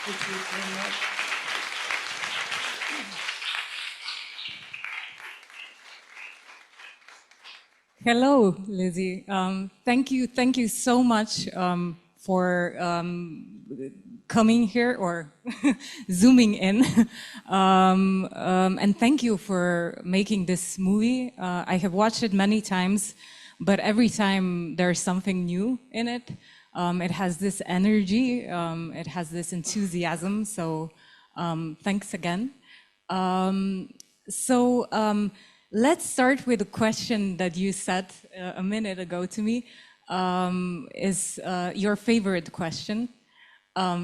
Thank you so much. Hello, Lizzie. Thank you so much for coming here or zooming in, and thank you for making this movie. I have watched it many times, but every time there's something new in it. It has this energy, it has this enthusiasm. So thanks again. Let's start with a question that you said a minute ago to me, is your favorite question.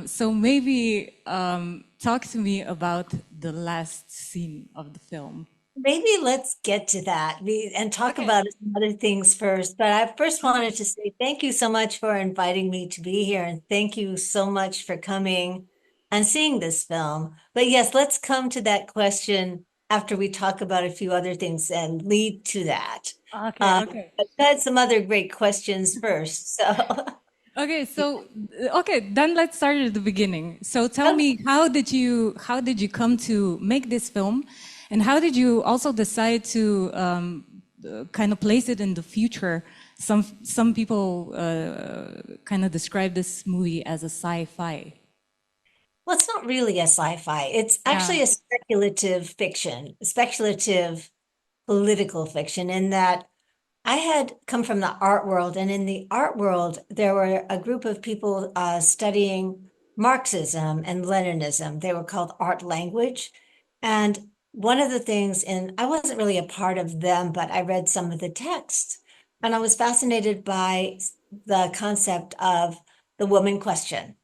So maybe talk to me about the last scene of the film. Maybe let's get to that and talk about some other things first. But I first wanted to say thank you so much for inviting me to be here. And thank you so much for coming and seeing this film. But yes, let's come to that question after we talk about a few other things and lead to that. Okay. I've had some other great questions first. So, Okay, then let's start at the beginning. So tell me, how did you come to make this film, and how did you also decide to kind of place it in the future? Some people kind of describe this movie as a sci-fi. well, it's not really a sci-fi. It's actually a speculative fiction, speculative political fiction, in that I had come from the art world, and in the art world, there were a group of people studying Marxism and Leninism. They were called art language. And one of the things, and I wasn't really a part of them, but I read some of the text, and I was fascinated by the concept of the woman question.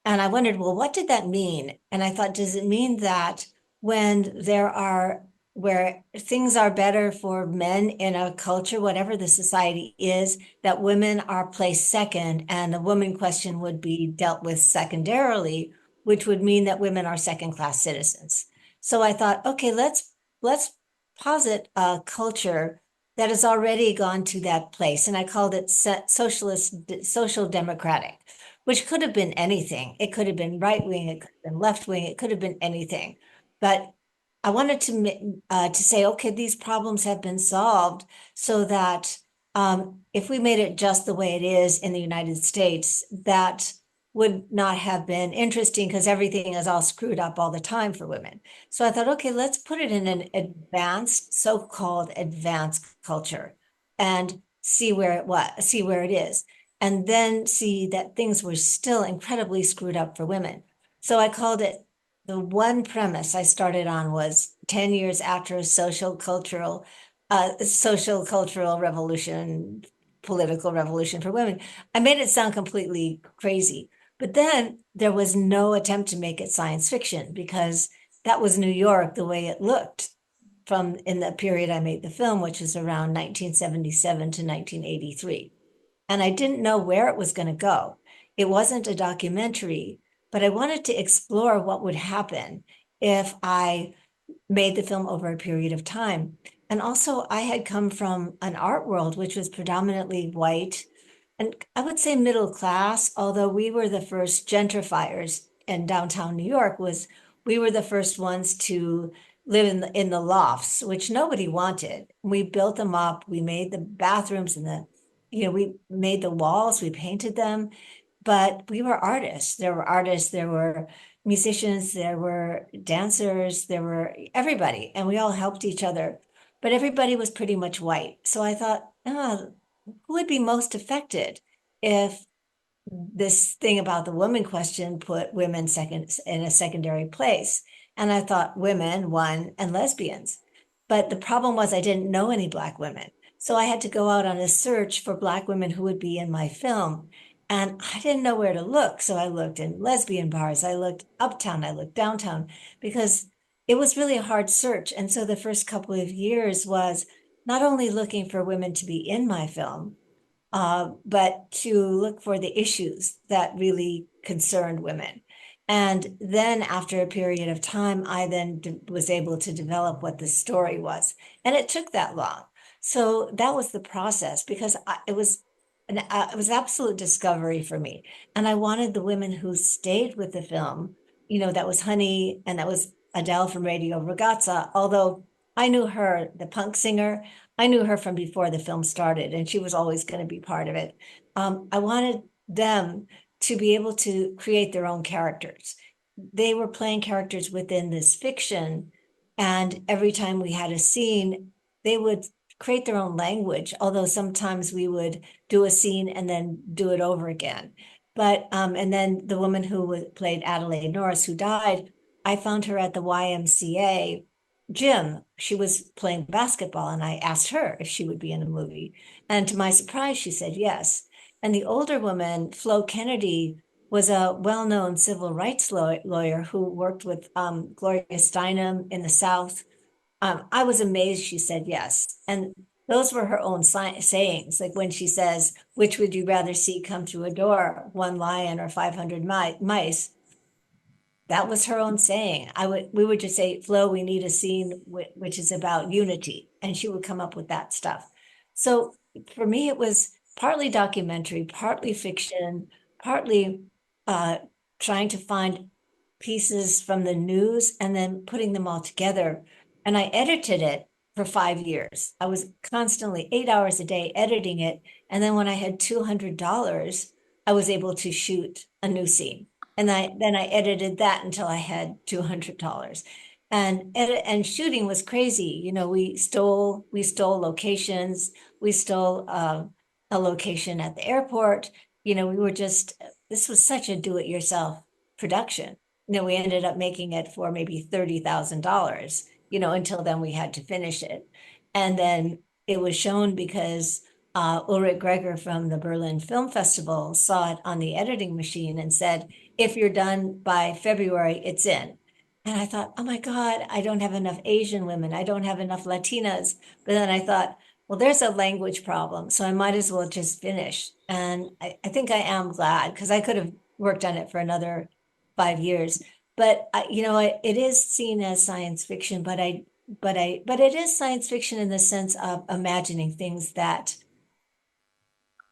And I wondered, well, what did that mean? And I thought, does it mean that when there are where things are better for men in a culture, whatever the society is, that women are placed second, and the woman question would be dealt with secondarily, which would mean that women are second-class citizens. So I thought, okay, let's posit a culture that has already gone to that place, and I called it socialist, social democratic, which could have been anything. It could have been right wing, it could have been left wing, it could have been anything, but I wanted to say, okay, these problems have been solved, so that if we made it just the way it is in the United States, that would not have been interesting, because everything is all screwed up all the time for women. So I thought, okay, let's put it in an advanced, so-called advanced culture, and see where it is, and then see that things were still incredibly screwed up for women. So I called it, the one premise I started on was 10 years after a social cultural revolution, political revolution for women. I made it sound completely crazy, but then there was no attempt to make it science fiction, because that was New York the way it looked from in the period I made the film, which is around 1977 to 1983. And I didn't know where it was going to go. It wasn't a documentary, but I wanted to explore what would happen if I made the film over a period of time. And also, I had come from an art world which was predominantly white, and I would say middle class, although we were the first gentrifiers in downtown New York. We were the first ones to live in the lofts, which nobody wanted. We built them up. We made the bathrooms and we made the walls, we painted them, but we were artists. There were musicians, there were dancers, there were everybody, and we all helped each other. But everybody was pretty much white. So I thought, who would be most affected if this thing about the woman question put women second in a secondary place? And I thought women, one, and lesbians. But the problem was I didn't know any Black women. So I had to go out on a search for Black women who would be in my film. And I didn't know where to look. So I looked in lesbian bars, I looked uptown, I looked downtown, because it was really a hard search. And so the first couple of years was not only looking for women to be in my film, but to look for the issues that really concerned women. And then after a period of time, I then was able to develop what the story was. And it took that long. So that was the process, because it was absolute discovery for me. And I wanted the women who stayed with the film, that was Honey, and that was Adele from Radio Ragazza. Although I knew her, the punk singer, I knew her from before the film started, and she was always going to be part of it. I wanted them to be able to create their own characters. They were playing characters within this fiction, and every time we had a scene, they would create their own language, although sometimes we would do a scene and then do it over again. But and then the woman who played Adelaide Norris, who died, I found her at the YMCA gym. She was playing basketball, and I asked her if she would be in a movie. And to my surprise, she said yes. And the older woman, Flo Kennedy, was a well-known civil rights lawyer who worked with Gloria Steinem in the South. I was amazed she said yes. And those were her own sayings, like when she says, which would you rather see come through a door, one lion or 500 mice? That was her own saying. We would just say, Flo, we need a scene which is about unity. And she would come up with that stuff. So for me, it was partly documentary, partly fiction, partly trying to find pieces from the news and then putting them all together. And I edited it for 5 years. I was constantly 8 hours a day editing it. And then when I had $200, I was able to shoot a new scene. And then I edited that until I had $200. And shooting was crazy. We stole locations. We stole a location at the airport. This was such a do-it-yourself production. We ended up making it for maybe $30,000, until then we had to finish it. And then it was shown because Ulrich Gregor from the Berlin Film Festival saw it on the editing machine and said, if you're done by February, it's in. And I thought, oh my God, I don't have enough Asian women. I don't have enough Latinas. But then I thought, well, there's a language problem, so I might as well just finish. And I think I am glad, because I could have worked on it for another 5 years. But it is seen as science fiction, but it is science fiction in the sense of imagining things that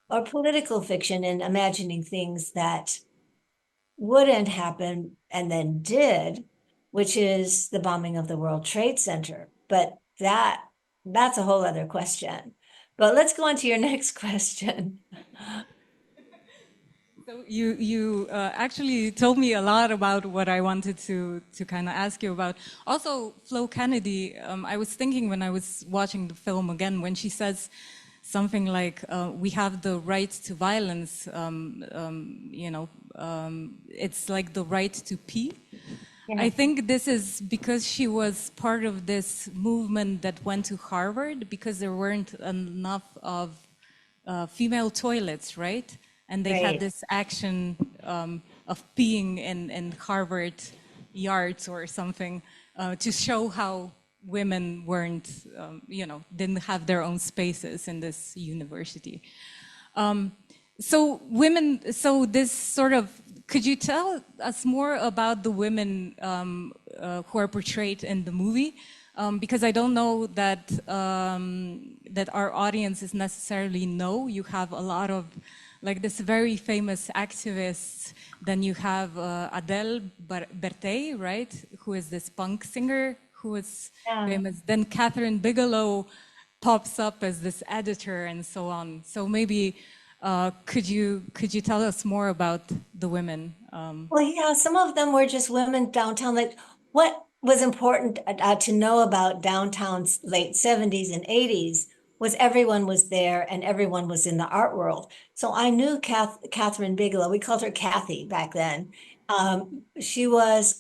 are political fiction, and imagining things that wouldn't happen and then did, which is the bombing of the World Trade Center. But that's a whole other question. But let's go on to your next question. So you actually told me a lot about what I wanted to kind of ask you about. Also, Flo Kennedy, I was thinking when I was watching the film again, when she says something like, we have the right to violence, it's like the right to pee. Yeah. I think this is because she was part of this movement that went to Harvard because there weren't enough of female toilets, right? And they had this action of peeing in Harvard yards or something to show how women weren't, didn't have their own spaces in this university. So this sort of, could you tell us more about the women who are portrayed in the movie? Because I don't know that that our audiences necessarily know. You have a lot of, like, this very famous activists. Then you have Adele Berthet, right? Who is this punk singer who is famous. Then Catherine Bigelow pops up as this editor and so on. So maybe could you tell us more about the women? Well, yeah, some of them were just women downtown. Like, what was important to know about downtown's late 70s and 80s was everyone was there and everyone was in the art world. So I knew Catherine Bigelow. We called her Kathy back then. She was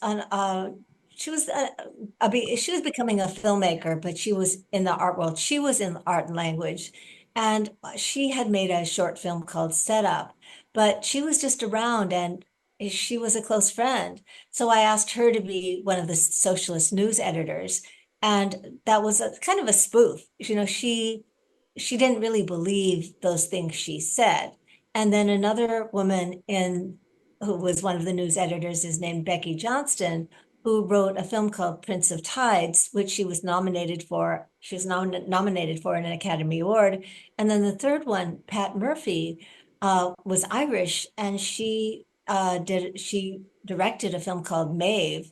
she was becoming a filmmaker, but she was in the art world. She was in art and language, and she had made a short film called Setup, but she was just around, and she was a close friend. So I asked her to be one of the socialist news editors, and that was a kind of a spoof. She didn't really believe those things she said. And then another woman who was one of the news editors is named Becky Johnston, who wrote a film called Prince of Tides, which she was nominated for. She was nominated for an Academy Award. And then the third one, Pat Murphy, was Irish, and she she directed a film called Maeve.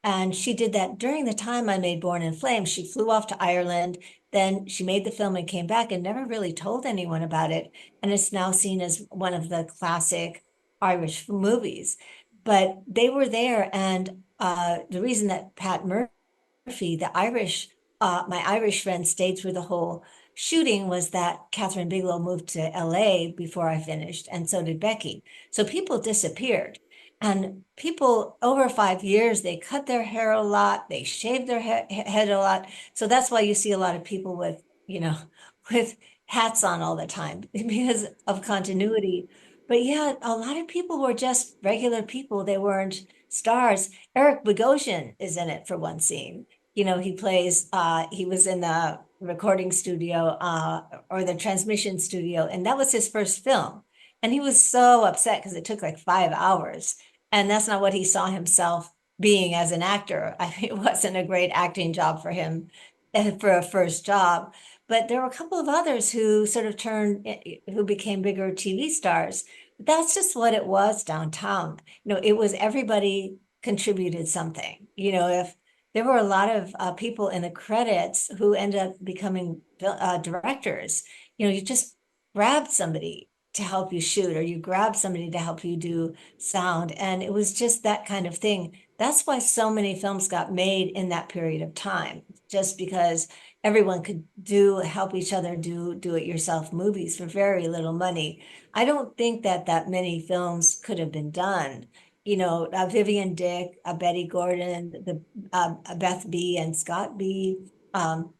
And she did that during the time I made Born in Flames. She flew off to Ireland, then she made the film and came back and never really told anyone about it. And it's now seen as one of the classic Irish movies. But they were there, and the reason that Pat Murphy, my Irish friend, stayed through the whole shooting was that Catherine Bigelow moved to LA before I finished, and so did Becky. So people disappeared. And people over 5 years, they cut their hair a lot, they shaved their head a lot. So that's why you see a lot of people with, with hats on all the time because of continuity. But yeah, a lot of people were just regular people. They weren't stars. Eric Bogosian is in it for one scene. He was in the recording studio or the transmission studio, and that was his first film. And he was so upset because it took like 5 hours. And that's not what he saw himself being as an actor. I mean, it wasn't a great acting job for him for a first job. But there were a couple of others who sort of who became bigger TV stars. That's just what it was downtown. It was everybody contributed something. If there were a lot of people in the credits who ended up becoming directors, you just grabbed somebody to help you shoot, or you grab somebody to help you do sound. And it was just that kind of thing. That's why so many films got made in that period of time, just because everyone could help each other do it yourself movies for very little money. I don't think that many films could have been done. Vivian Dick, Betty Gordon, Beth B. and Scott B.,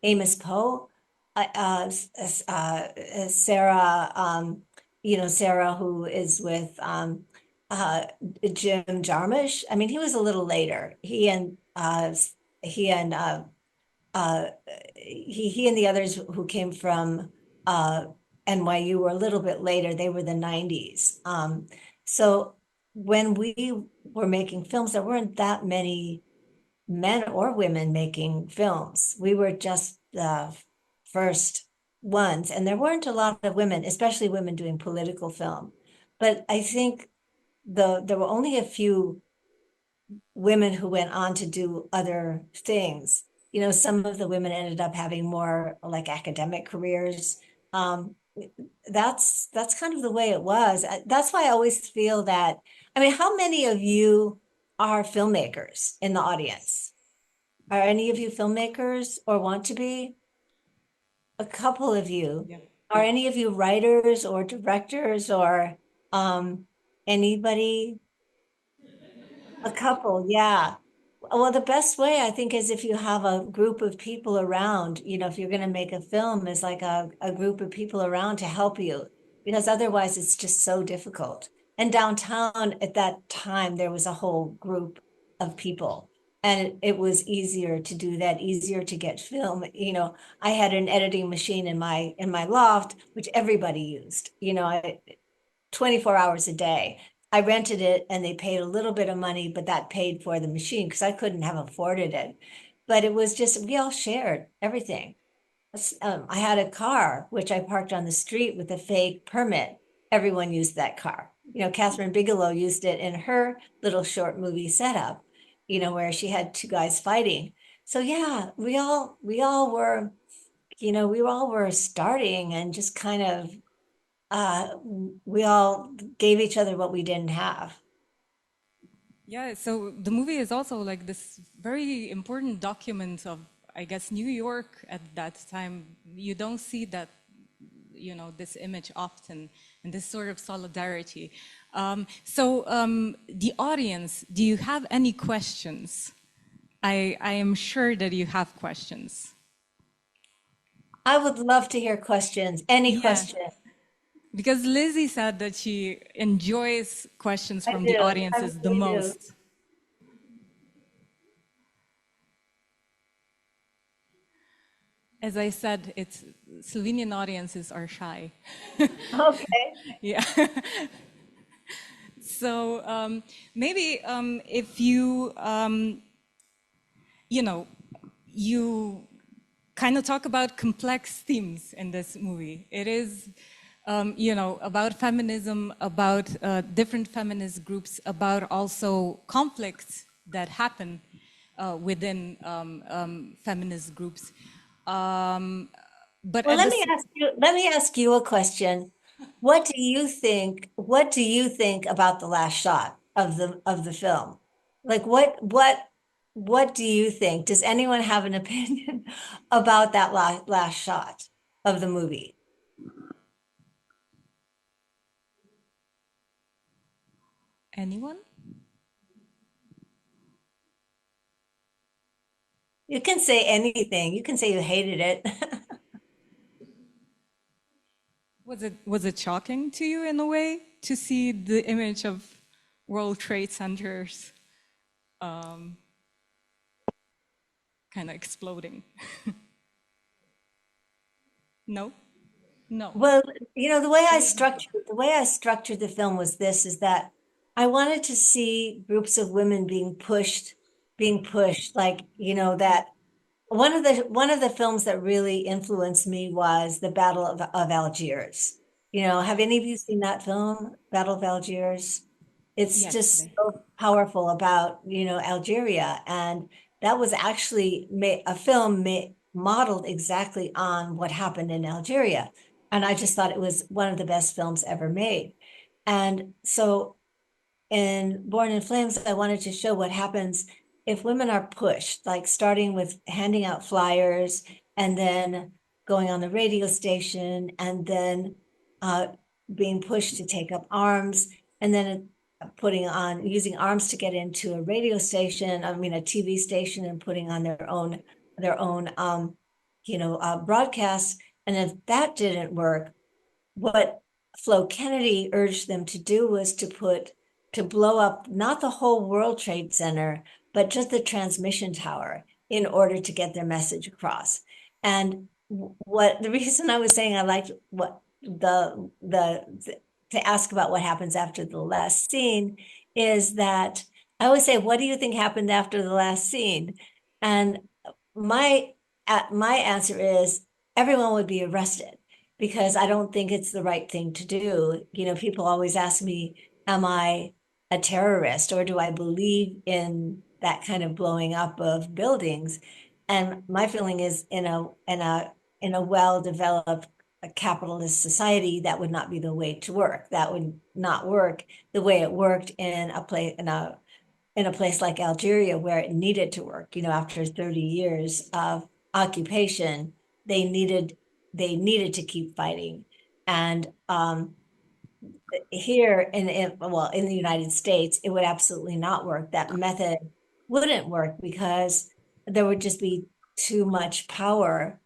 Amos Poe, Sarah, Sarah, who is with Jim Jarmusch. I mean, he was a little later. He and the others who came from NYU were a little bit later. They were the 90s. So when we were making films, there weren't that many men or women making films. We were just the first ones, and there weren't a lot of women, especially women doing political film. But I think there were only a few women who went on to do other things. Some of the women ended up having more like academic careers. That's kind of the way it was. That's why I always feel that. I mean, how many of you are filmmakers in the audience? Are any of you filmmakers or want to be? A couple of you. Yeah. Are any of you writers or directors or anybody? A couple, yeah. Well, the best way I think is if you have a group of people around, if you're going to make a film, is like a group of people around to help you, because otherwise it's just so difficult. And downtown at that time, there was a whole group of people, and it was easier to do that, easier to get film. I had an editing machine in my loft, which everybody used, 24 hours a day. I rented it and they paid a little bit of money, but that paid for the machine because I couldn't have afforded it. But it was just, we all shared everything. I had a car, which I parked on the street with a fake permit. Everyone used that car. Catherine Bigelow used it in her little short movie setup, where she had two guys fighting. So yeah, we all were starting and just kind of we all gave each other what we didn't have. Yeah, so the movie is also like this very important document of, I guess, New York at that time. You don't see that, this image often, and this sort of solidarity. The audience, do you have any questions? I am sure that you have questions. I would love to hear questions. Any question? Because Lizzie said that she enjoys questions from the I audiences the really do. most. As I said, Slovenian audiences are shy. Okay. Yeah. So maybe if you, you kind of talk about complex themes in this movie. It is you know, about feminism, about different feminist groups, about also conflicts that happen within feminist groups. But Well, at let the me ask you, let me ask you a question. What do you think about the last shot of the film? Like what do you think? Does anyone have an opinion about that last shot of the movie? anyone? You can say anything. You can say you hated it. Was it shocking to you in a way to see the image of World Trade Centers kind of exploding? No? No. Well, you know, the way I structured the film was this, is that I wanted to see groups of women being pushed, like, you know, that one of the films that really influenced me was the Battle of Algiers. You know, have any of you seen that film, Battle of Algiers? It's just Yesterday. so powerful about, you know, Algeria. And that was actually a film modeled exactly on what happened in Algeria. And I just thought it was one of the best films ever made. And so in Born in Flames, I wanted to show what happens if women are pushed, like starting with handing out flyers and then going on the radio station and then uh, being pushed to take up arms and then using arms to get into a radio station, I mean, a TV station, and putting on their own, broadcasts. And if that didn't work, what Flo Kennedy urged them to do was to blow up not the whole World Trade Center, but just the transmission tower in order to get their message across. And what the reason I was saying I liked what the to ask about what happens after the last scene is that I always say, what do you think happened after the last scene? And my my answer is everyone would be arrested, because I don't think it's the right thing to do. You know, people always ask me, am I a terrorist, or do I believe in that kind of blowing up of buildings? And my feeling is in a well-developed capitalist society, that would not be the way to work. That would not work the way it worked in a place like Algeria, where it needed to work. You know, after 30 years of occupation, they needed to keep fighting. And here in the United States, it would absolutely not work. That method wouldn't work, because there would just be too much power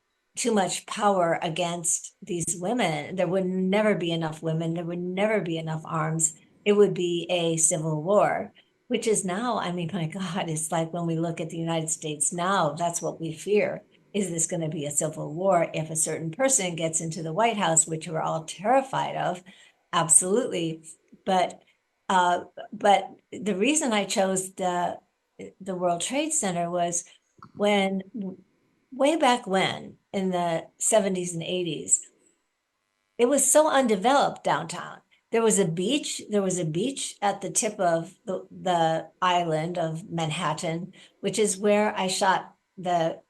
against these women. There would never be enough women. There would never be enough arms. It would be a civil war, which is now, I mean, my God, it's like when we look at the United States now, that's what we fear. Is this going to be a civil war if a certain person gets into the White House, which we're all terrified of? Absolutely. But uh, but the reason I chose the World Trade Center was when way back when in the 70s and 80s, it was so undeveloped downtown. There was a beach at the tip of the island of Manhattan, which is where I shot the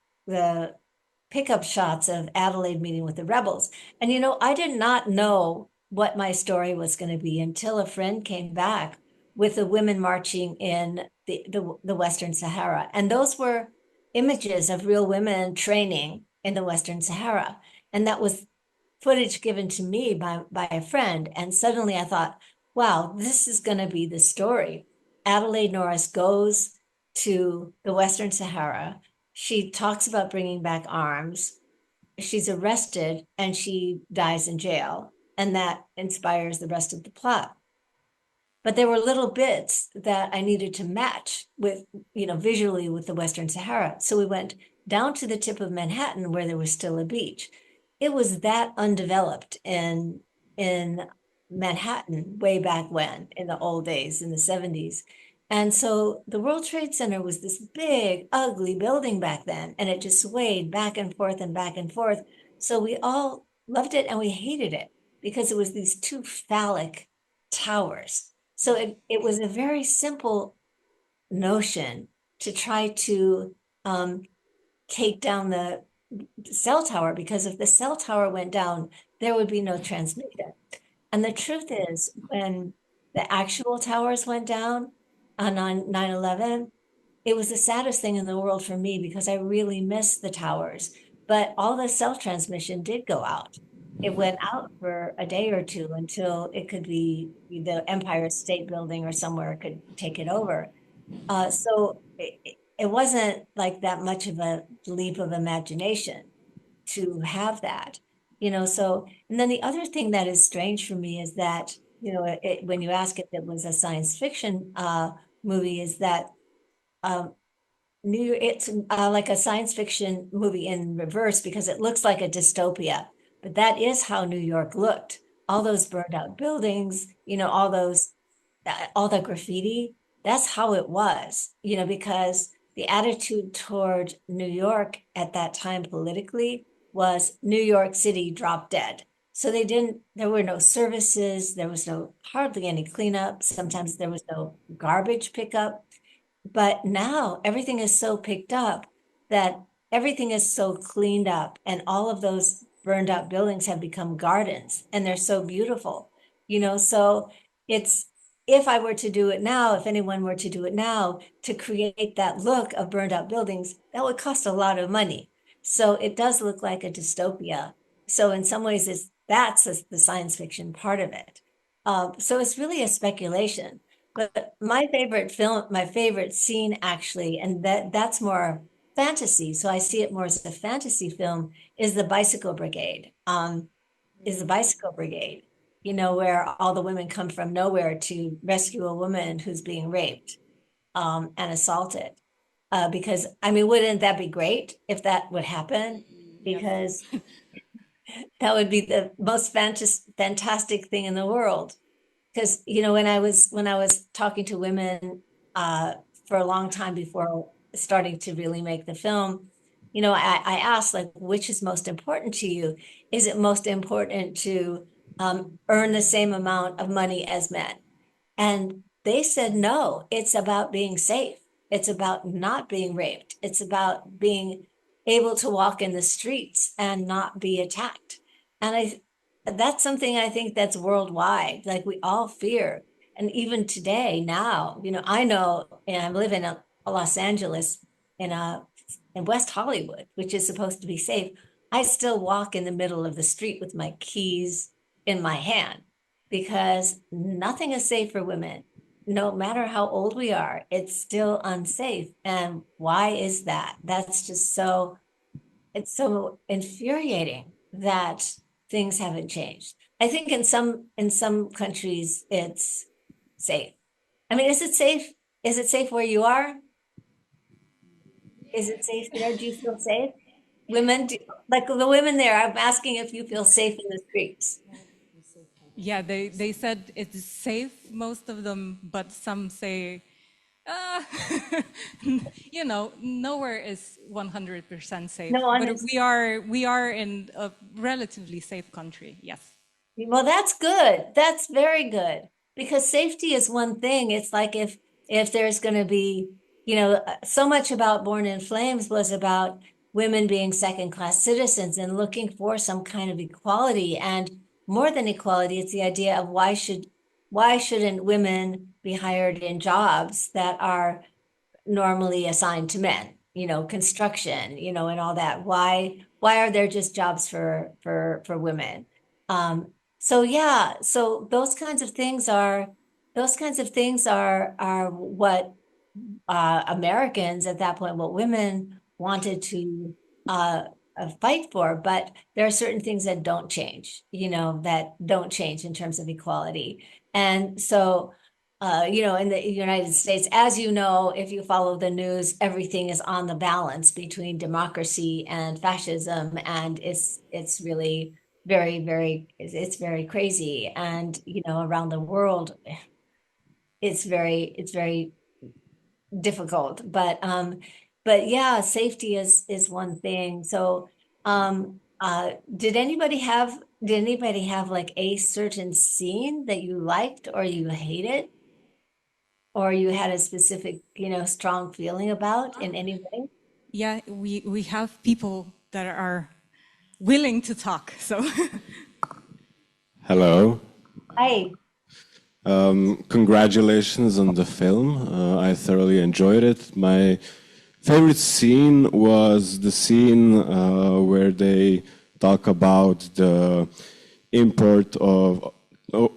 pickup shots of Adelaide meeting with the rebels. And you know, I did not know what my story was going to be until a friend came back with the women marching in the Western Sahara. And those were images of real women training in the Western Sahara. And that was footage given to me by a friend. And suddenly I thought, wow, this is going to be the story. Adelaide Norris goes to the Western Sahara. She talks about bringing back arms. She's arrested and she dies in jail. And that inspires the rest of the plot. But there were little bits that I needed to match with, you know, visually with the Western Sahara. So we went down to the tip of Manhattan where there was still a beach. It was that undeveloped in Manhattan way back when, in the old days, in the 70s. And so the World Trade Center was this big, ugly building back then, and it just swayed back and forth and back and forth. So we all loved it and we hated it, because it was these two phallic towers. So it was a very simple notion to try to take down the cell tower, because if the cell tower went down, there would be no transmission. And the truth is, when the actual towers went down on 9/11, it was the saddest thing in the world for me because I really missed the towers. But all the cell transmission did go out. It went out for a day or two until it could be the Empire State Building or somewhere could take it over. So it wasn't like that much of a leap of imagination to have that, so, and then the other thing that is strange for me is that, when you ask if it was a science fiction movie, is that it's like a science fiction movie in reverse, because it looks like a dystopia, but that is how New York looked. All those burned out buildings, all the graffiti, that's how it was, because the attitude toward New York at that time politically was New York City drop dead. So there were no services, there was hardly any cleanup. Sometimes there was no garbage pickup. But now everything is so picked up that everything is so cleaned up, and all of those burned out buildings have become gardens, and they're so beautiful, so it's, if I were to do it now, if anyone were to do it now, to create that look of burned out buildings, that would cost a lot of money. So it does look like a dystopia. So in some ways, that's the science fiction part of it. So it's really a speculation. But my favorite scene actually, and that's more fantasy, so I see it more as a fantasy film, is the Bicycle Brigade. Is the Bicycle Brigade, where all the women come from nowhere to rescue a woman who's being raped and assaulted. Because, I mean, wouldn't that be great if that would happen? Because that would be the most fantastic thing in the world. Because, when I was talking to women for a long time before starting to really make the film, I asked, like, which is most important to you? Is it most important to earn the same amount of money as men? And they said, no, it's about being safe. It's about not being raped. It's about being able to walk in the streets and not be attacked. And that's something I think that's worldwide. Like, we all fear. And even today, now, I know, and I live in Los Angeles, in West Hollywood, which is supposed to be safe. I still walk in the middle of the street with my keys in my hand, because nothing is safe for women. No matter how old we are, it's still unsafe. And why is that? That's just it's so infuriating that things haven't changed. I think in some countries it's safe. I mean, is it safe? Is it safe where you are? Is it safe there? Do you feel safe? Women, like the women there, I'm asking if you feel safe in the streets. Yeah, they said it's safe, most of them, but some say, uh, nowhere is 100% safe. No one But is. we are in a relatively safe country. Yes. Well, that's good. That's very good, because safety is one thing. It's like if there's going to be, so much about Born in Flames was about women being second-class citizens and looking for some kind of equality. And more than equality, it's the idea of why shouldn't women be hired in jobs that are normally assigned to men, construction, and all that. Why are there just jobs for women? So yeah, so those kinds of things are what Americans at that point, what women wanted to fight for. But there are certain things that don't change, that don't change in terms of equality. And so, in the United States, as you know, if you follow the news, everything is on the balance between democracy and fascism, and it's really it's very crazy. And around the world, it's very difficult. But yeah, safety is one thing. So Did anybody have like a certain scene that you liked or you hated? Or you had a specific, strong feeling about in any way? Yeah, we have people that are willing to talk. So Hello. Hi. Congratulations on the film. I thoroughly enjoyed it. My favorite scene was the scene where they talk about the import of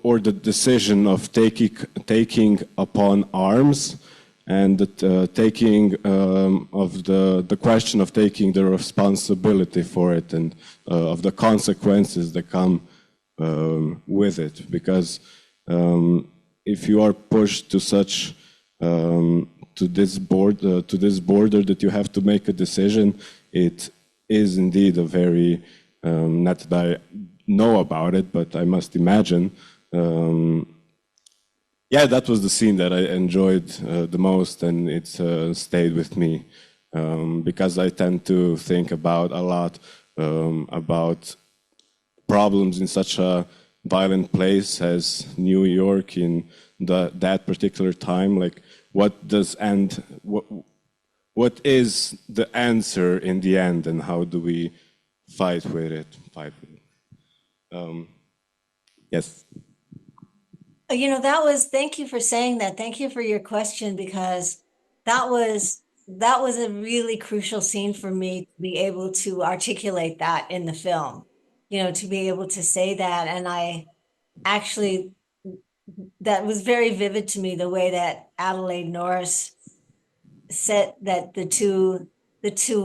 or the decision of taking upon arms and the taking of the question of taking the responsibility for it and of the consequences that come with it, because if you are pushed to such to this border that you have to make a decision, it is indeed a very not that I know about it, but I must imagine. Yeah, that was the scene that I enjoyed the most, and it stayed with me because I tend to think about a lot about problems in such a violent place as New York in that particular time. Like, what is the answer in the end, and how do we fight with it? Yes. Thank you for saying that. Thank you for your question, because that was a really crucial scene for me to be able to articulate that in the film, to be able to say that. And I actually, that was very vivid to me, the way that Adelaide Norris said that the two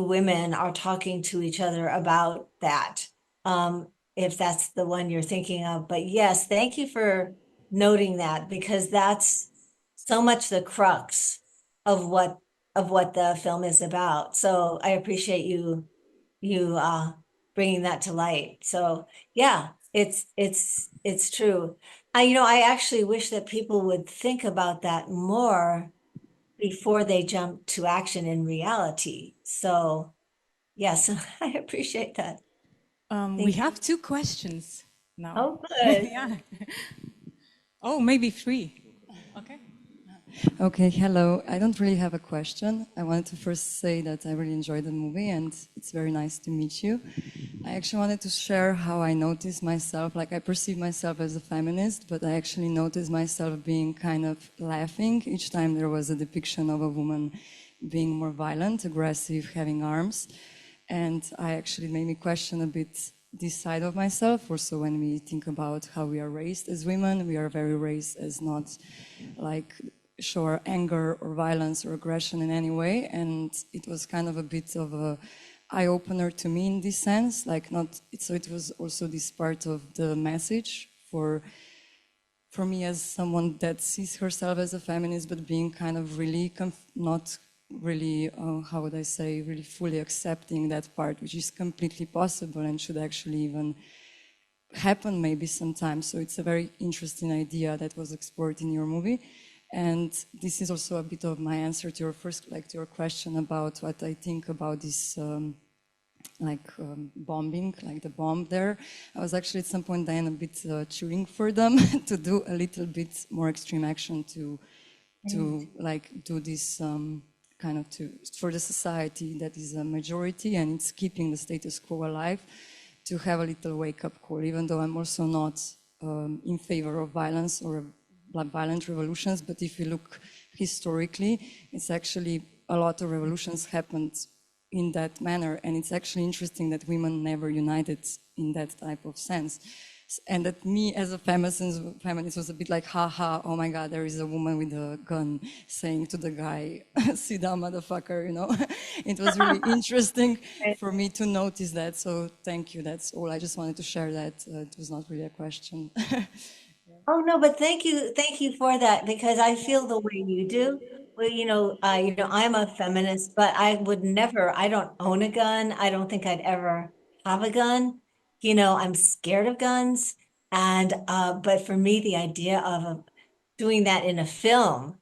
women are talking to each other about that. If that's the one you're thinking of. But yes, thank you for noting that, because that's so much the crux of what the film is about. So I appreciate you bringing that to light. So yeah, it's true. I actually wish that people would think about that more before they jump to action in reality. So yes, I appreciate that. we Thank you. have two questions now. Oh, good. Yeah. Oh, maybe three. Okay. Okay, hello. I don't really have a question. I wanted to first say that I really enjoyed the movie and it's very nice to meet you. I actually wanted to share how I noticed myself, like I perceive myself as a feminist, but I actually noticed myself being kind of laughing each time there was a depiction of a woman being more violent, aggressive, having arms. And I actually made me question a bit this side of myself. Also, when we think about how we are raised as women, we are very raised as not like show our anger or violence or aggression in any way. And it was kind of a bit of a eye-opener to me in this sense, like not, so it was also this part of the message for me as someone that sees herself as a feminist, but being kind of really not really, how would I say, really fully accepting that part, which is completely possible and should actually even happen maybe sometimes. So it's a very interesting idea that was explored in your movie. And this is also a bit of my answer to your first, like to your question about what I think about this bombing, like the bomb there. I was actually at some point then a bit cheering for them to do a little bit more extreme action to like do this kind of for the society that is a majority and it's keeping the status quo alive, to have a little wake-up call, even though I'm also not in favor of violence or violent revolutions. But if you look historically, it's actually a lot of revolutions happened in that manner. And it's actually interesting that women never united in that type of sense. And that me as a feminist was a bit like, haha, oh my God, there is a woman with a gun saying to the guy, sit down, motherfucker, you know. It was really interesting for me to notice that. So thank you, that's all. I just wanted to share that. It was not really a question. Oh, no, but thank you for that, because I feel the way you do. Well, I'm a feminist, but I don't own a gun. I don't think I'd ever have a gun. I'm scared of guns. And but for me, the idea of doing that in a film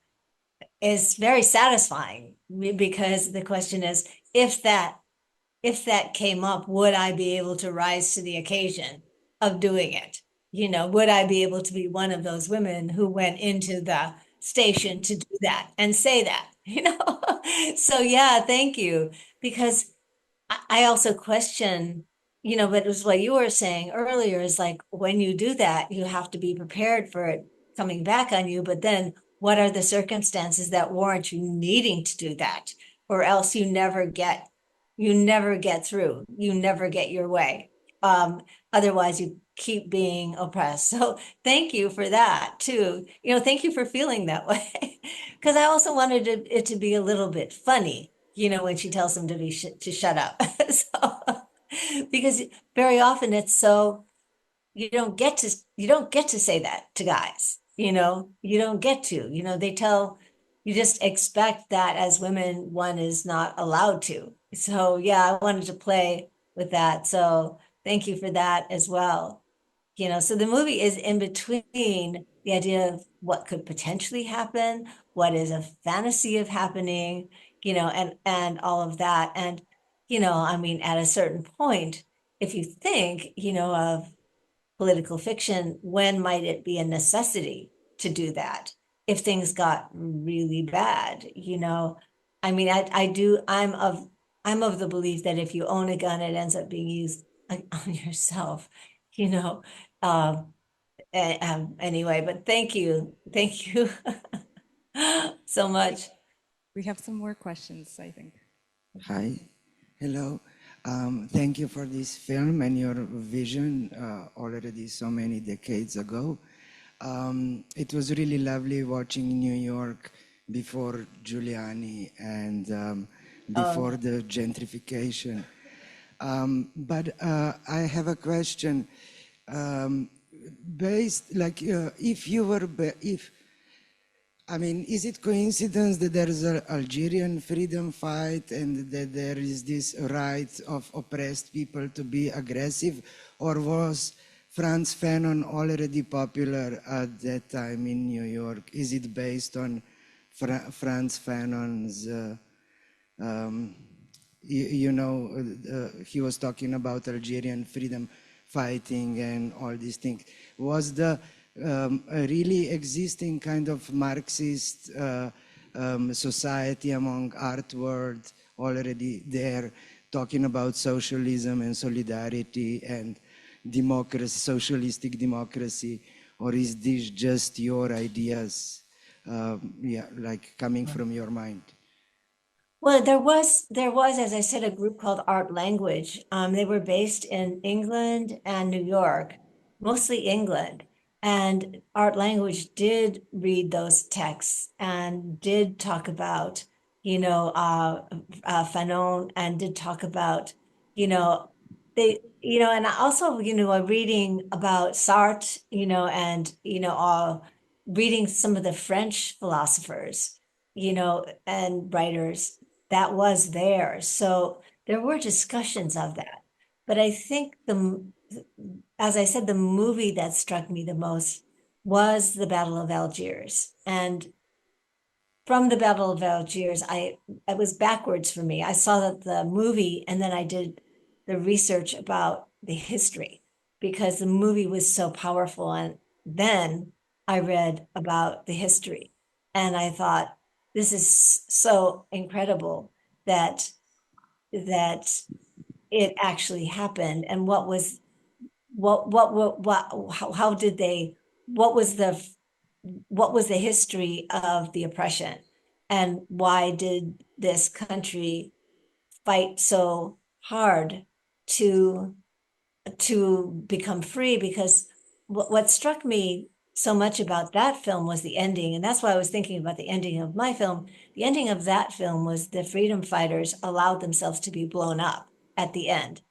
is very satisfying, because the question is, if that if that came up, would I be able to rise to the occasion of doing it? You know, would I be able to be one of those women who went into the station to do that and say that, you know? So yeah, thank you. Because I also question, you know, but it was what you were saying earlier is like when you do that, you have to be prepared for it coming back on you. But then what are the circumstances that warrant you needing to do that? Or else you never get through, you never get your way. Otherwise you keep being oppressed. So thank you for that too. You know, thank you for feeling that way. Because I also wanted it to be a little bit funny, you know, when she tells him to shut up. So, because very often it's so you don't get to say that to guys, you know, you don't get to, you know, you just expect that as women, one is not allowed to. So yeah, I wanted to play with that. So thank you for that as well. You know, so the movie is in between the idea of what could potentially happen, what is a fantasy of happening, you know, and all of that. And, you know, I mean, at a certain point, if you think, you know, of political fiction, when might it be a necessity to do that if things got really bad, you know? I mean, I'm of the belief that if you own a gun, it ends up being used on yourself, you know. Um, anyway, but thank you so much. We have some more questions, I think. Hi, hello. Thank you for this film and your vision already so many decades ago. It was really lovely watching New York before Giuliani and before the gentrification. But I have a question. Based, like, if you were, if I mean, is it coincidence that there is an Algerian freedom fight and that there is this right of oppressed people to be aggressive? Or was Frantz Fanon already popular at that time in New York? Is it based on Frantz Fanon's, he was talking about Algerian freedom fighting and all these things. Was the a really existing kind of Marxist society among art world already there, talking about socialism and solidarity and democracy, socialistic democracy, or is this just your ideas, like coming from your mind? Well, there was, as I said, a group called Art Language. They were based in England and New York, mostly England. And Art Language did read those texts and did talk about, you know, Fanon, and did talk about, you know, and also, you know, reading about Sartre, you know, and, you know, reading some of the French philosophers, you know, and writers that was there. So there were discussions of that. But I think as I said, the movie that struck me the most was the Battle of Algiers. And from the Battle of Algiers, it was backwards for me. I saw the movie and then I did the research about the history because the movie was so powerful. And then I read about the history and I thought, this is so incredible that it actually happened. And how did they, what was the history of the oppression, and why did this country fight so hard to become free? Because what struck me so much about that film was the ending, and that's why I was thinking about the ending of my film. The ending of that film was the freedom fighters allowed themselves to be blown up at the end,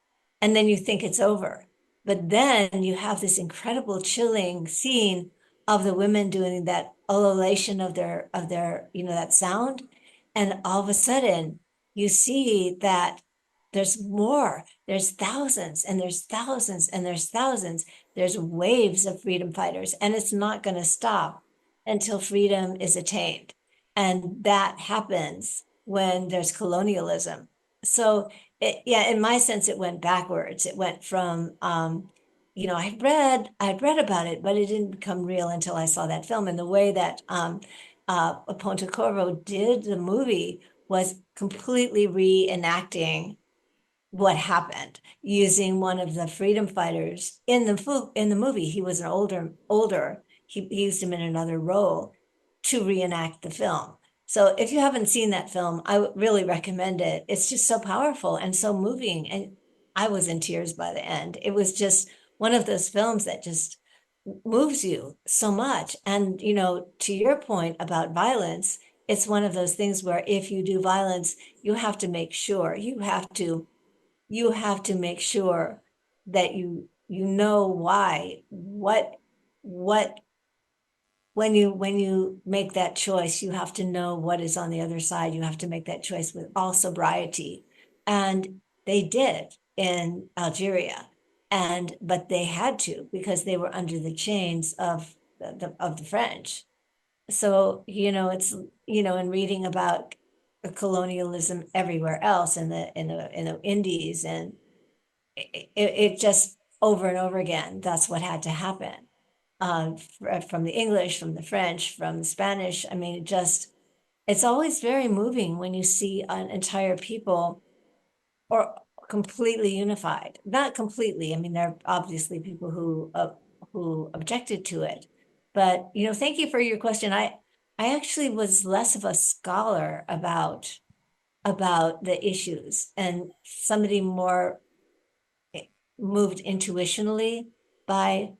and then you think it's over. But then you have this incredible chilling scene of the women doing that ululation of their, you know, that sound. And all of a sudden you see that there's more, there's thousands and there's thousands and there's thousands. There's waves of freedom fighters, and it's not going to stop until freedom is attained. And that happens when there's colonialism. So yeah, in my sense, it went backwards. It went from, I'd read about it, but it didn't become real until I saw that film. And the way that Pontecorvo did the movie was completely reenacting what happened using one of the freedom fighters in the movie. He was an older. He used him in another role to reenact the film. So if you haven't seen that film, I would really recommend it. It's just so powerful and so moving. And I was in tears by the end. It was just one of those films that just moves you so much. And, to your point about violence, it's one of those things where if you do violence, you have to make sure make sure that you know why, what when you make that choice, you have to know what is on the other side. You have to make that choice with all sobriety. And they did in Algeria. But they had to, because they were under the chains of the French. So, it's, in reading about colonialism everywhere else in the Indies, and it just over and over again, that's what had to happen. From the English, from the French, from the Spanish. I mean, it's always very moving when you see an entire people or completely unified. Not completely. I mean, there are obviously people who objected to it. But, thank you for your question. I actually was less of a scholar about the issues, and somebody more moved intuitionally by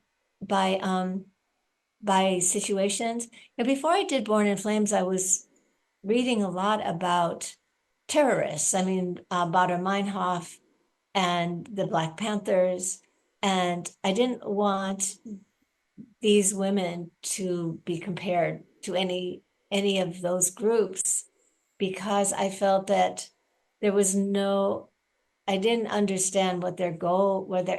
by situations. And before I did Born in Flames, I was reading a lot about terrorists. I mean, Baader Meinhof and the Black Panthers. And I didn't want these women to be compared to any of those groups, because I felt that there was I didn't understand what their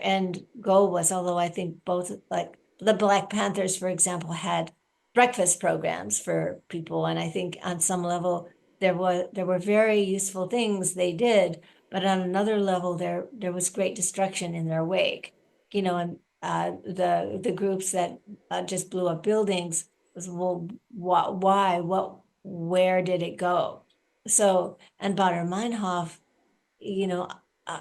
end goal was. Although I think both, like the Black Panthers, for example, had breakfast programs for people. And I think on some level, there were very useful things they did, but on another level, there was great destruction in their wake. And the groups that just blew up buildings was, well, why? Where did it go? So, and Baader Meinhof, you know, uh,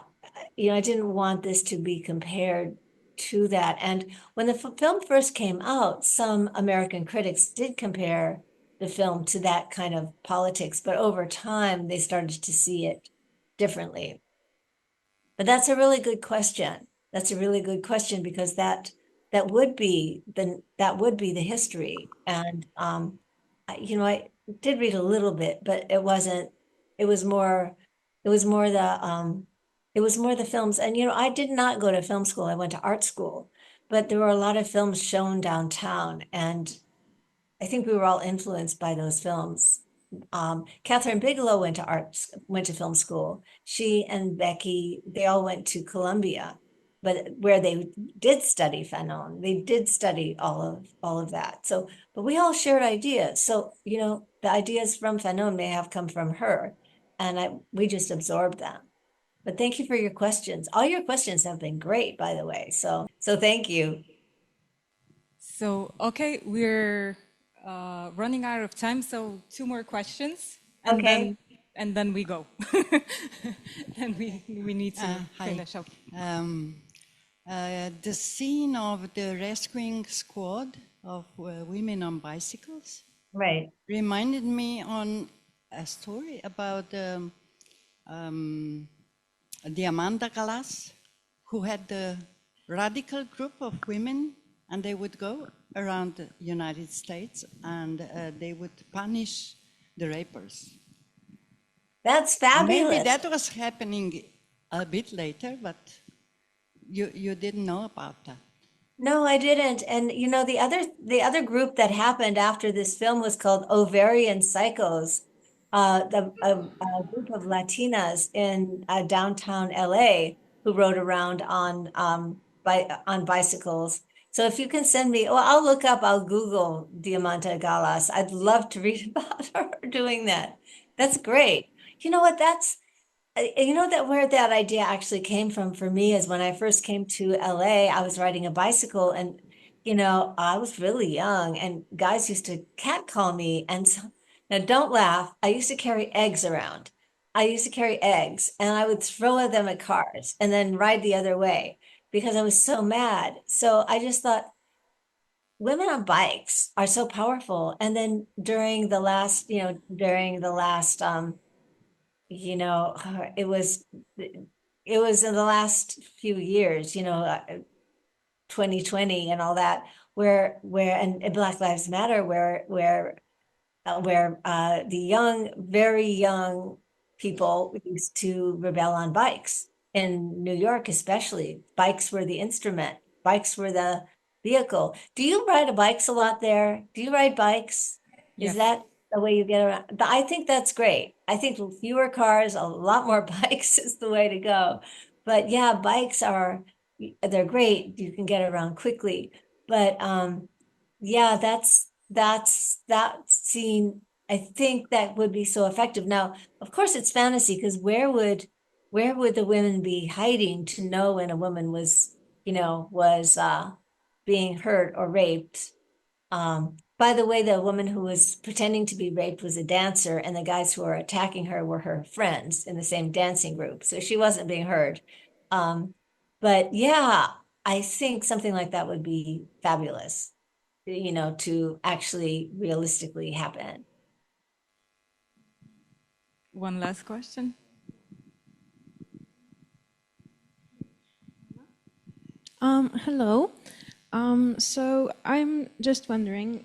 I didn't want this to be compared to that. And when the film first came out, some American critics did compare the film to that kind of politics, but over time they started to see it differently. But that's a really good question. That's a really good question, because that would be the history. And I did read a little bit, but it wasn't. It was more. It was more the. It was more the films. And I did not go to film school. I went to art school, but there were a lot of films shown downtown, and I think we were all influenced by those films. Catherine Bigelow went to film school. She and Becky, they all went to Columbia, but where they did study Fanon, they did study all of that. So, but we all shared ideas. So, the ideas from Fanon may have come from her, and we just absorbed them. But thank you for your questions. All your questions have been great, by the way. So thank you. So, okay, we're running out of time. So 2 more questions, and Okay. then we go. And we need to finish up. The scene of the rescuing squad of women on bicycles Right. reminded me on a story about the Amanda Galas, who had the radical group of women, and they would go around the United States, and they would punish the rapers. That's fabulous. Maybe that was happening a bit later, but you didn't know about that. No, I didn't. And the other group that happened after this film was called Ovarian Psychos. A group of Latinas in downtown LA who rode around on bicycles. So if you can send me, I'll Google Diamanta Galas. I'd love to read about her doing that. That's great. You know what? You know that where that idea actually came from for me is when I first came to LA, I was riding a bicycle and I was really young and guys used to catcall me. And so, now don't laugh. I used to carry eggs around. I used to carry eggs and I would throw them at cars and then ride the other way because I was so mad. So I just thought women on bikes are so powerful. And then during the last you know, it was in the last few years, 2020 and all that, where and Black Lives Matter, where the young, very young people used to rebel on bikes in New York, especially. Bikes were the instrument. Bikes were the vehicle. Do you ride bikes a lot there? Do you ride bikes? Is Yes. that the way you get around? I think that's great. I think fewer cars, a lot more bikes is the way to go. But yeah, they're great. You can get around quickly. But yeah, that scene. I think that would be so effective. Now, of course, it's fantasy because where would the women be hiding to know when a woman was being hurt or raped? By the way, the woman who was pretending to be raped was a dancer, and the guys who were attacking her were her friends in the same dancing group. So she wasn't being hurt. Um, but yeah, I think something like that would be fabulous, to actually realistically happen. One last question. Hello. So I'm just wondering,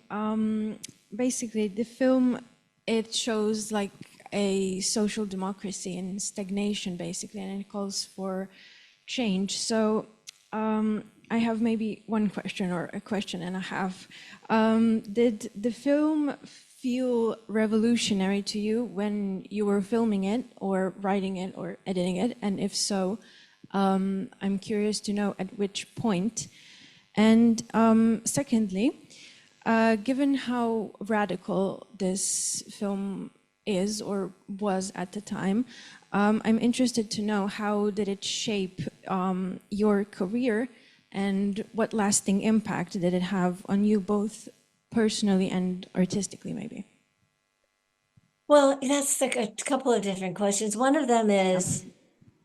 basically the film, it shows like a social democracy and stagnation basically, and it calls for change. So I have maybe one question or a question and a half. Did the film feel revolutionary to you when you were filming it or writing it or editing it? And if so, I'm curious to know at which point. And secondly, given how radical this film is or was at the time, I'm interested to know how did it shape your career and what lasting impact did it have on you both personally and artistically maybe? Well, that's like a couple of different questions. One of them is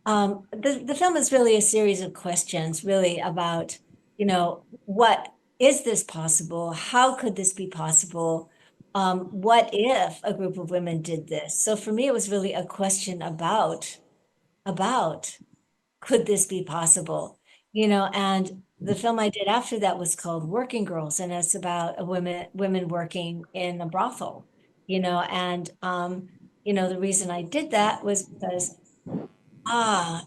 the film is really a series of questions, really about, what is this possible? How could this be possible? What if a group of women did this? So for me, it was really a question about could this be possible? And the film I did after that was called Working Girls, and it's about women working in a brothel, and the reason I did that was because Ah,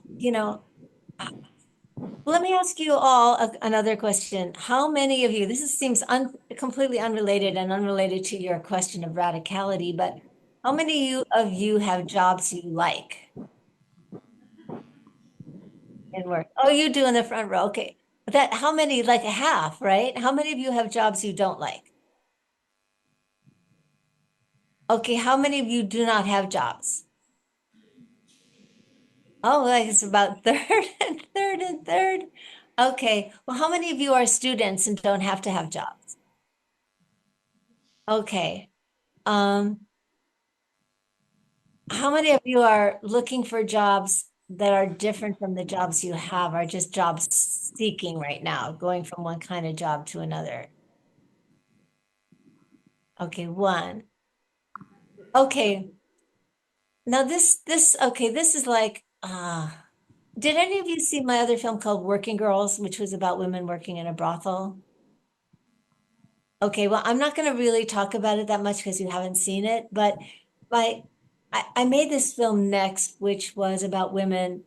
let me ask you all another question. How many of you, seems completely unrelated and unrelated to your question of radicality, but how many of you have jobs you like in work? Oh, you do in the front row. Okay. How many, like a half, right? How many of you have jobs you don't like? Okay. How many of you do not have jobs? Oh, like it's about third and third and third. Okay. Well, how many of you are students and don't have to have jobs? Okay. Um, how many of you are looking for jobs that are different from the jobs you have, are just job seeking right now, going from one kind of job to another? Okay, one. Okay. Now this is like, did any of you see my other film called Working Girls, which was about women working in a brothel? Okay, well, I'm not going to really talk about it that much because you haven't seen it, but my I made this film next, which was about women,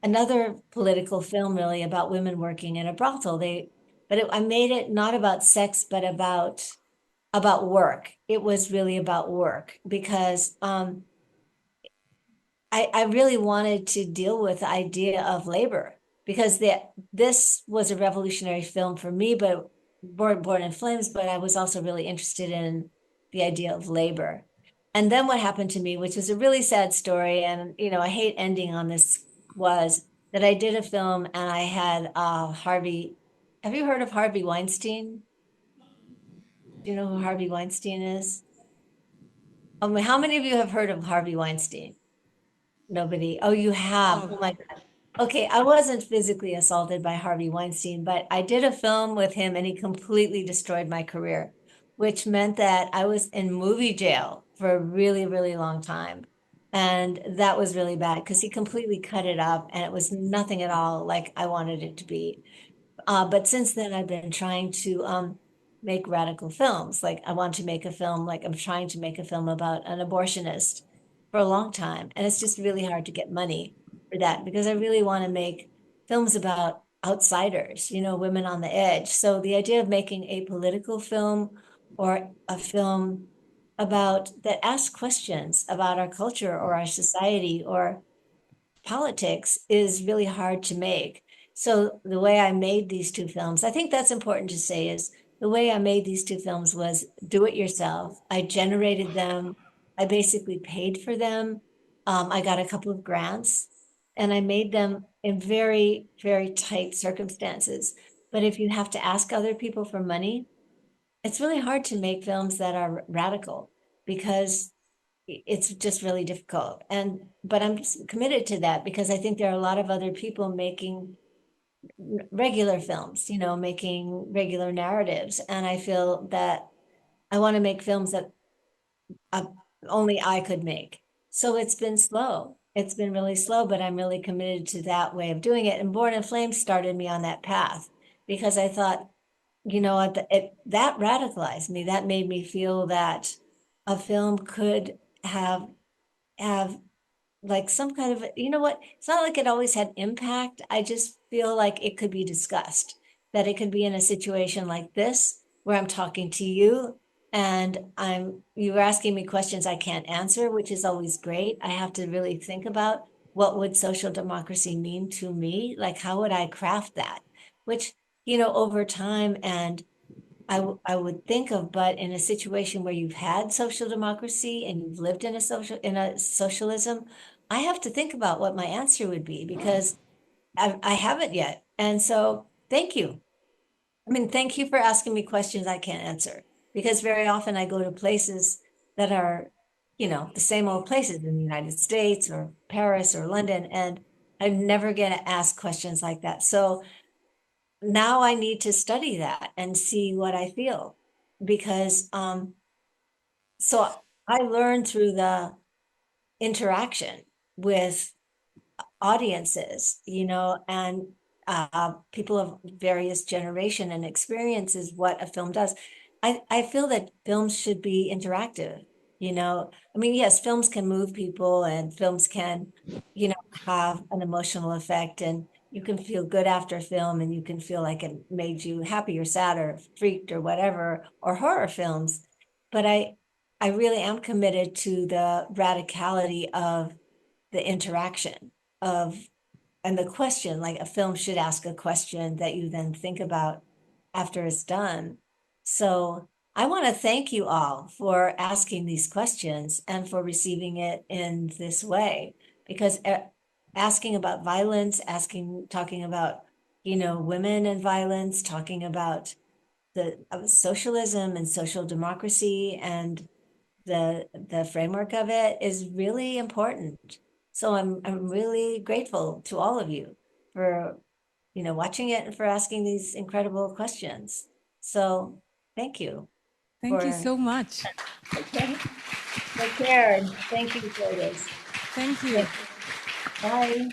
another political film really about women working in a brothel. I made it not about sex, but about work. It was really about work because I really wanted to deal with the idea of labor because this was a revolutionary film for me, born in flames, but I was also really interested in the idea of labor. And then what happened to me, which was a really sad story, and I hate ending on this, was that I did a film and I had Harvey. Have you heard of Harvey Weinstein? Do you know who Harvey Weinstein is? How many of you have heard of Harvey Weinstein? Nobody. Oh, you have. Oh my God. Okay, I wasn't physically assaulted by Harvey Weinstein, but I did a film with him and he completely destroyed my career, which meant that I was in movie jail for a really, really long time. And that was really bad because he completely cut it up and it was nothing at all like I wanted it to be. But since then, I've been trying to make radical films. Like I want to make a film, like I'm trying to make a film about an abortionist for a long time. And it's just really hard to get money for that because I really want to make films about outsiders, women on the edge. So the idea of making a political film or a film about that asks questions about our culture or our society or politics is really hard to make. So the way I made these two films, I think that's important to say, is the way I made these two films was do it yourself. I generated them. I basically paid for them. I got a couple of grants and I made them in very, very tight circumstances. But if you have to ask other people for money, it's really hard to make films that are radical because it's just really difficult. But I'm just committed to that because I think there are a lot of other people making regular films, making regular narratives. And I feel that I want to make films that uh, only I could make. So it's been slow. It's been really slow, but I'm really committed to that way of doing it. And Born in Flames started me on that path because I thought, that radicalized me. That made me feel that a film could have like some kind of, what, it's not like it always had impact. I just feel like it could be discussed, that it could be in a situation like this where I'm talking to you and you're asking me questions I can't answer, which is always great. I have to really think about what would social democracy mean to me? Like, how would I craft that? Which, over time and I would think of, but in a situation where you've had social democracy and you've lived in a socialism, I have to think about what my answer would be because I haven't yet. And so thank you. I mean, thank you for asking me questions I can't answer because very often I go to places that are, the same old places in the United States or Paris or London, and I never get asked questions like that. So now I need to study that and see what I feel because so I learned through the interaction with audiences, and people of various generation and experiences what a film does. I feel that films should be interactive, I mean, yes, films can move people and films can, have an emotional effect and you can feel good after a film and you can feel like it made you happy or sad or freaked or whatever, or horror films. But I really am committed to the radicality of the interaction of and the question, like a film should ask a question that you then think about after it's done. So I want to thank you all for asking these questions and for receiving it in this way, because asking about violence, talking about, women and violence, talking about the socialism and social democracy and the framework of it is really important. So I'm really grateful to all of you for watching it and for asking these incredible questions. So thank you. Thank you so much. Okay. Take care. Thank you for this. Thank you. Bye.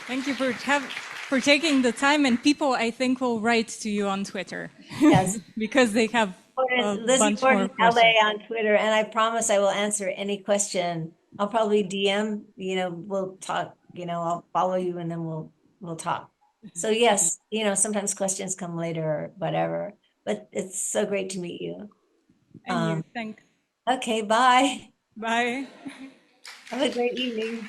Thank you for taking the time, and people I think will write to you on Twitter. Yes. Because they have Lizzie Borden LA on Twitter, and I promise I will answer any question. I'll probably DM, we'll talk, I'll follow you and then we'll talk. So yes, sometimes questions come later or whatever, but it's so great to meet you. And you, thanks. Okay, bye. Bye. Have a great evening.